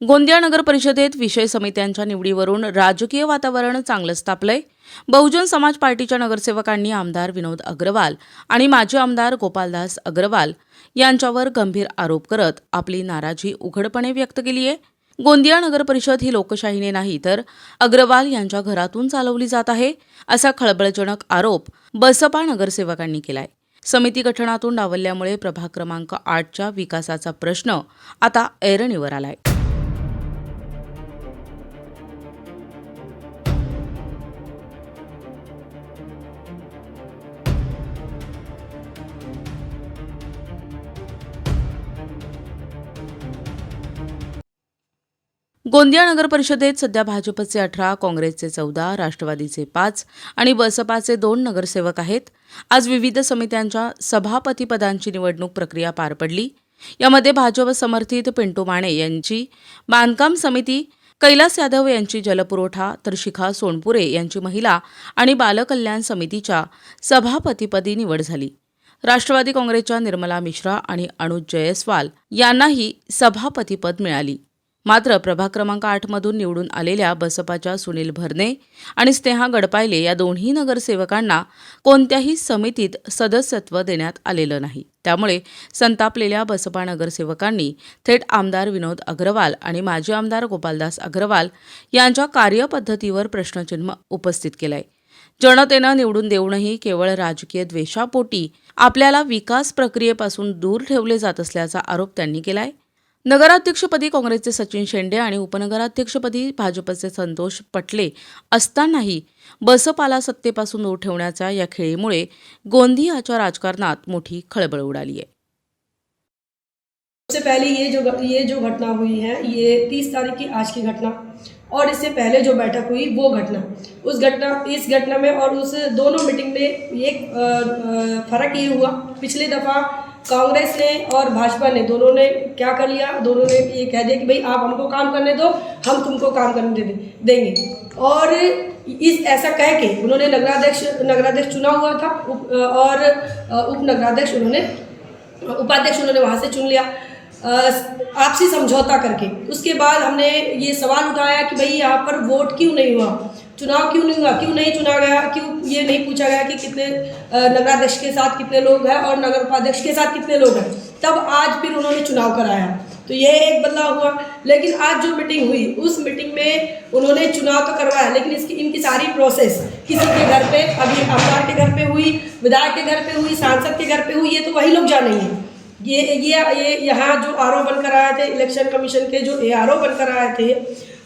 गोंदिया नगर परिषदेत विषय समित्यांच्या निवडीवरून राजकीय वातावरण चांगलंच तापलंय. बहुजन समाज पार्टीच्या नगरसेवकांनी आमदार विनोद अग्रवाल आणि माजी आमदार गोपालदास अग्रवाल यांच्यावर गंभीर आरोप करत आपली नाराजी उघडपणे व्यक्त केली आहे. गोंदिया नगर परिषद ही लोकशाहीने नाही तर अग्रवाल यांच्या घरातून चालवली जात आहे, असा खळबळजनक आरोप बसपा नगरसेवकांनी केलाय. समिती गठनातून डावलल्यामुळे प्रभाग क्रमांक 8च्या विकासाचा प्रश्न आता ऐरणीवर आलाय. गोंदिया नगर परिषदेत सध्या भाजपचे 18, काँग्रेसचे 14, राष्ट्रवादीचे 5 आणि बसपाचे 2 नगरसेवक आहेत. आज विविध समित्यांच्या सभापतीपदांची निवडणूक प्रक्रिया पार पडली. यामध्ये भाजप समर्थित पिंटू माने यांची बांधकाम समिती, कैलास यादव यांची जलपुरवठा तर शिखा सोनपुरे यांची महिला आणि बालकल्याण समितीच्या सभापतीपदी निवड झाली. राष्ट्रवादी काँग्रेसच्या निर्मला मिश्रा आणि अनुज जयस्वाल यांनाही सभापतीपद मिळाली. मात्र प्रभाग क्रमांक 8मधून निवडून आलेल्या बसपाच्या सुनील भरणे आणि स्नेहा गडपायले या दोन्ही नगरसेवकांना कोणत्याही समितीत सदस्यत्व देण्यात आलेलं नाही. त्यामुळे संतापलेल्या बसपा नगरसेवकांनी थेट आमदार विनोद अग्रवाल आणि माजी आमदार गोपालदास अग्रवाल यांच्या कार्यपद्धतीवर प्रश्नचिन्ह उपस्थित केलंय. जनतेनं निवडून देऊनही केवळ राजकीय द्वेषापोटी आपल्याला विकास प्रक्रियेपासून दूर ठेवले जात असल्याचा आरोप त्यांनी केलाय. नगराध्यक्षपदी काँग्रेसचे सचिन शेंडे आणि उपनगराध्यक्षपदी भाजपचे संतोष पटले असतानाही बसपाला सत्तेपासून दूर ठेवण्याच्या या खेळीमुळे गोंदियाच्या राजकारणात मोठी खळबळ उडाली आहे. सबसे पहले ये जो घटना हुई है, ये 30 तारीख की आज की घटना और इससे पहले जो बैठक हुई वो घटना, इस घटना में और उस दोनों मीटिंग में एक फर्क ये हुआ, पिछली दफ़ा कांग्रेस ने और भाजपा ने दोनों ने क्या कर लिया, दोनों ने ये कह दिया कि भाई आप हमको काम करने दो, हम तुमको काम करने देंगे। और ऐसा कह के उन्होंने नगराध्यक्ष चुना हुआ था और उपाध्यक्ष उन्होंने वहाँ से चुन लिया आपसी समझौता करके। उसके बाद हमने ये सवाल उठाया कि भाई यहाँ पर वोट क्यों नहीं हुआ, चुनाव क्यों नहीं हुआ, क्यों नहीं चुना गया, क्यों ये नहीं पूछा गया कि कितने नगराध्यक्ष के साथ कितने लोग हैं और नगर उपाध्यक्ष के साथ कितने लोग हैं। तब आज फिर उन्होंने चुनाव कराया, तो ये एक बदलाव हुआ। लेकिन आज जो मीटिंग हुई उस मीटिंग में उन्होंने चुनाव तो करवाया, लेकिन इनकी सारी प्रोसेस किसी के घर पे, अभी आमदार के घर पे हुई, विधायक के घर पे हुई, सांसद के घर पे हुई, ये तो वही लोग जानेंगे। ये यहाँ जो आरओ बनकर आए थे, इलेक्शन कमीशन के जो आरओ बनकर आए थे,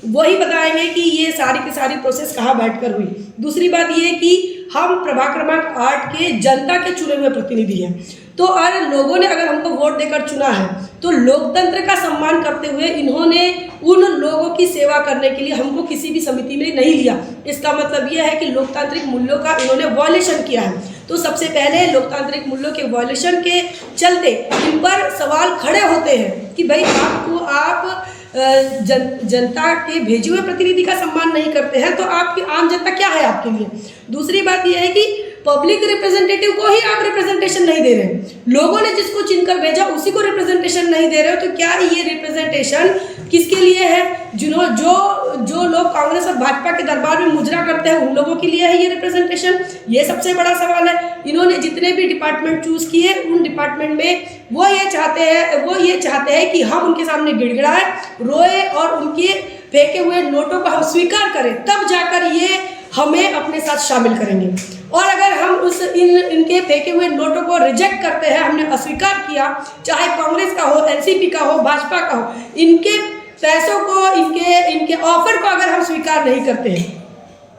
वही बताएंगे कि ये सारी की सारी प्रोसेस कहाँ बैठकर हुई। दूसरी बात ये कि हम प्रभाग क्रमांक 8 के जनता के चुने हुए प्रतिनिधि हैं, तो अगर लोगों ने अगर हमको वोट देकर चुना है तो लोकतंत्र का सम्मान करते हुए इन्होंने उन लोगों की सेवा करने के लिए हमको किसी भी समिति में नहीं लिया। इसका मतलब यह है कि लोकतांत्रिक मूल्यों का इन्होंने वायलेशन किया है। तो सबसे पहले लोकतांत्रिक मूल्यों के वायलेशन के चलते इन पर सवाल खड़े होते हैं कि भाई आप जनता के भेजे हुए प्रतिनिधि का सम्मान नहीं करते हैं, तो आपकी आम जनता क्या है आपके लिए। दूसरी बात यह है कि पब्लिक रिप्रेजेंटेटिव को ही आप रिप्रेजेंटेशन नहीं दे रहे हैं, लोगों ने जिसको चुनकर भेजा उसी को रिप्रेजेंटेशन नहीं दे रहे हो। तो क्या ये रिप्रेजेंटेशन किसके लिए है? जो लोग कांग्रेस और भाजपा के दरबार में मुजरा करते हैं उन लोगों के लिए है ये रिप्रेजेंटेशन? ये सबसे बड़ा सवाल है। इन्होंने जितने भी डिपार्टमेंट चूज किए उन डिपार्टमेंट में वो ये चाहते हैं कि हम उनके सामने गिड़गिड़ाएं, रोए और उनके फेंके हुए नोटों को हम स्वीकार करें, तब जाकर ये हमें अपने साथ शामिल करेंगे। और अगर हम इनके फेंके हुए नोटों को रिजेक्ट करते हैं, हमने अस्वीकार किया, चाहे कांग्रेस का हो, एनसीपी का हो, भाजपा का हो, इनके पैसों को, इनके ऑफर को अगर हम स्वीकार नहीं करते हैं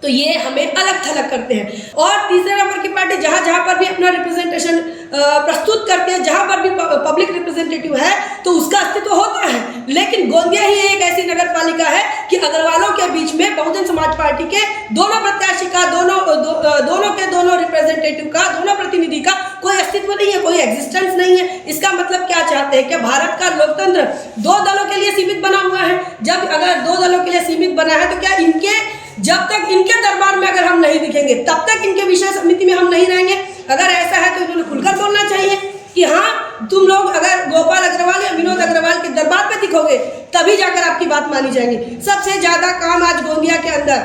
तो ये हमें अलग थलग करते हैं। और तीसरे नंबर की पार्टी जहाँ पर भी अपना रिप्रेजेंटेशन प्रस्तुत करते हैं, जहाँ पर भी पब्लिक रिप्रेजेंटेटिव है तो उसका अस्तित्व होता है। लेकिन गोंदिया ही एक ऐसी नगर पालिका है कि अग्रवालों के बीच में बहुजन समाज पार्टी के दोनों प्रत्याशी का, दोनों रिप्रेजेंटेटिव का, दोनों प्रतिनिधि का कोई अस्तित्व नहीं है, कोई एग्जिस्टेंस नहीं है। इसका मतलब क्या चाहते हैं? क्या भारत का लोकतंत्र 2 दलों के लिए सीमित बना हुआ है? जब अगर 2 दलों के लिए सीमित बना है तो क्या जब तक इनके दरबार में अगर हम नहीं दिखेंगे तब तक इनके विषय समिति में हम नहीं रहेंगे? अगर ऐसा है तो इन्होंने खुलकर बोलना चाहिए कि हाँ, तुम लोग अगर गोपाल अग्रवाल या विनोद अग्रवाल के दरबार पे दिखोगे तब तभी जाकर आपकी बात मानी जाएगी। सबसे ज़्यादा काम आज गोंदिया के अंदर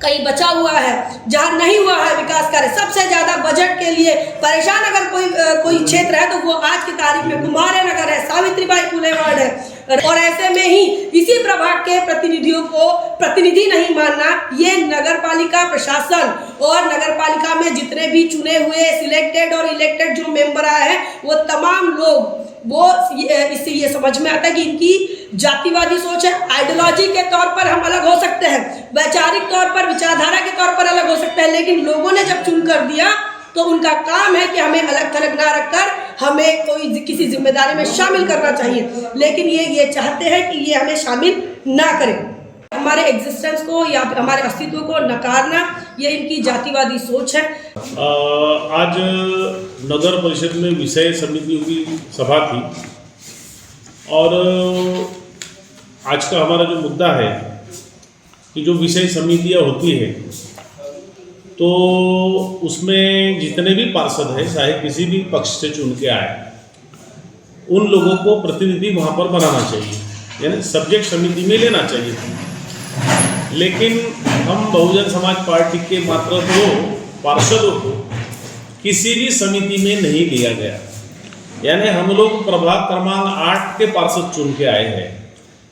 कहीं बचा हुआ है, जहाँ नहीं हुआ है विकास कार्य, सबसे ज़्यादा बजट के लिए परेशान अगर कोई क्षेत्र है तो वो आज की तारीख में कुमार नगर है, सावित्रीबाई फुले वार्ड है। और ऐसे में ही इसी प्रभाग के प्रतिनिधियों को प्रतिनिधि नहीं मानना, ये नगर पालिका प्रशासन और नगर पालिका में जितने भी चुने हुए सिलेक्टेड और इलेक्टेड जो मेंबर आए हैं वो तमाम लोग इससे ये समझ में आता है कि इनकी जातिवादी सोच है। आइडियोलॉजी के तौर पर हम अलग हो सकते हैं, वैचारिक तौर पर, विचारधारा के तौर पर अलग हो सकते हैं, लेकिन लोगों ने जब चुन कर दिया तो उनका काम है कि हमें अलग थलग ना रखकर हमें कोई किसी जिम्मेदारी में शामिल करना चाहिए। लेकिन ये चाहते हैं कि ये हमें शामिल ना करें, हमारे एग्जिस्टेंस को या हमारे अस्तित्व को नकारना, ये इनकी जातिवादी सोच है। आज नगर परिषद में विषय समितियों की सभा थी और आज का हमारा जो मुद्दा है कि जो विषय समितियां होती है तो उसमें जितने भी पार्षद हैं, चाहे किसी भी पक्ष से चुन के आए, उन लोगों को प्रतिनिधि वहाँ पर बनाना चाहिए, यानी सब्जेक्ट समिति में लेना चाहिए। लेकिन हम बहुजन समाज पार्टी के मात्र 2 पार्षदों को किसी भी समिति में नहीं लिया गया, यानी हम लोग प्रभाग क्रमांक 8 के पार्षद चुन के आए हैं।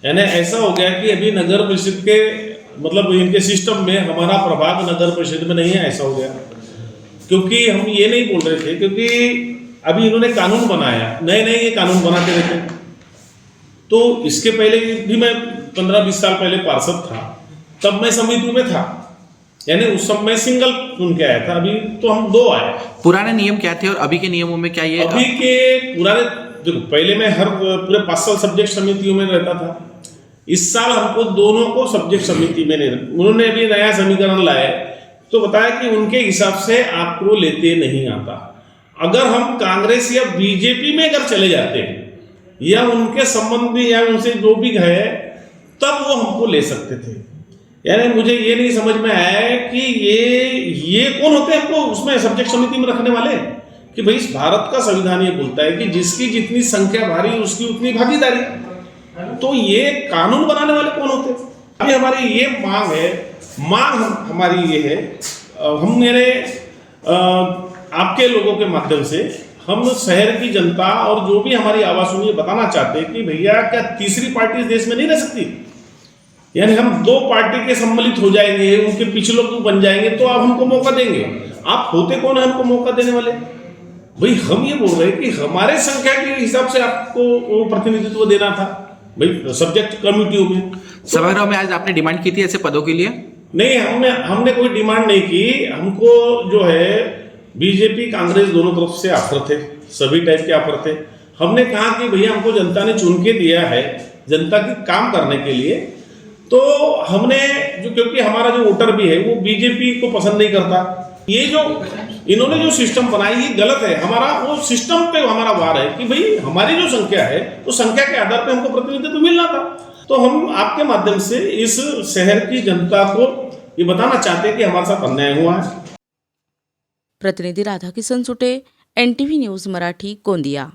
यानी ऐसा हो गया कि अभी नगर परिषद के मतलब इनके सिस्टम में हमारा प्रभाग नगर परिषद में नहीं है, ऐसा हो गया। क्योंकि हम ये नहीं बोल रहे थे, क्योंकि अभी इन्होंने कानून बनाया, नए ये कानून बनाते रहते। तो इसके पहले भी मैं 15-20 साल पहले पार्षद था, तब मैं समिति में था, यानी उस समय मैं सिंगल चुन के आया था। अभी तो हम 2 आए। पुराने नियम क्या थे और अभी के नियमों में क्या ये? अभी के पुराने देखो, पहले मैं हर पूरे 5 साल सब्जेक्ट समितियों में रहता था। इस साल हमको दोनों को सब्जेक्ट समिति में नहीं, उन्होंने भी नया समीकरण लाया तो बताया कि उनके हिसाब से आपको लेते नहीं आता। अगर हम कांग्रेस या बीजेपी में अगर चले जाते हैं या उनके संबंधी या उनसे जो भी है, तब वो हमको ले सकते थे। यानी मुझे ये नहीं समझ में आया कि ये कौन होते हैं हमको उसमें सब्जेक्ट समिति में रखने वाले, कि भाई भारत का संविधान ये बोलता है कि जिसकी जितनी संख्या भारी उसकी उतनी भागीदारी। तो ये कानून बनाने वाले कौन होते? अभी हमारी ये मांग है, हमारी ये है, हम मेरे आपके लोगों के माध्यम से हम शहर की जनता और जो भी हमारी आवाज सुनिए बताना चाहते हैं कि भैया क्या तीसरी पार्टी इस देश में नहीं रह सकती? यानी हम 2 पार्टी के सम्मिलित हो जाएंगे, उनके पिछले लोग बन जाएंगे तो आप हमको मौका देंगे। आप होते कौन है हमको मौका देने वाले? भाई हम ये बोल रहे हैं कि हमारे संख्या के हिसाब से आपको वो प्रतिनिधित्व देना था भाई सब्जेक्ट कमिटियों में। सभागृह में आज आपने डिमांड की थी ऐसे पदों के लिए? नहीं, हमने कोई डिमांड नहीं की। हमको जो है बीजेपी कांग्रेस दोनों तरफ से ऑफर थे, सभी टाइप के ऑफर थे। हमने कहा कि भैया हमको जनता ने चुन के दिया है जनता की काम करने के लिए, तो हमने जो, क्योंकि हमारा जो वोटर भी है वो बीजेपी को पसंद नहीं करता। ये जो इन्होंने जो सिस्टम बनाई ये गलत है। हमारा वो सिस्टम पे हमारा वार है कि भाई हमारी जो संख्या है उस संख्या के आधार पे हमको प्रतिनिधित्व मिलना था। तो हम आपके माध्यम से इस शहर की जनता को ये बताना चाहते हैं कि हमारे साथ अन्याय हुआ है। प्रतिनिधी राधाकिशन सुटे, NTV न्यूज मराठी, गोंदिया।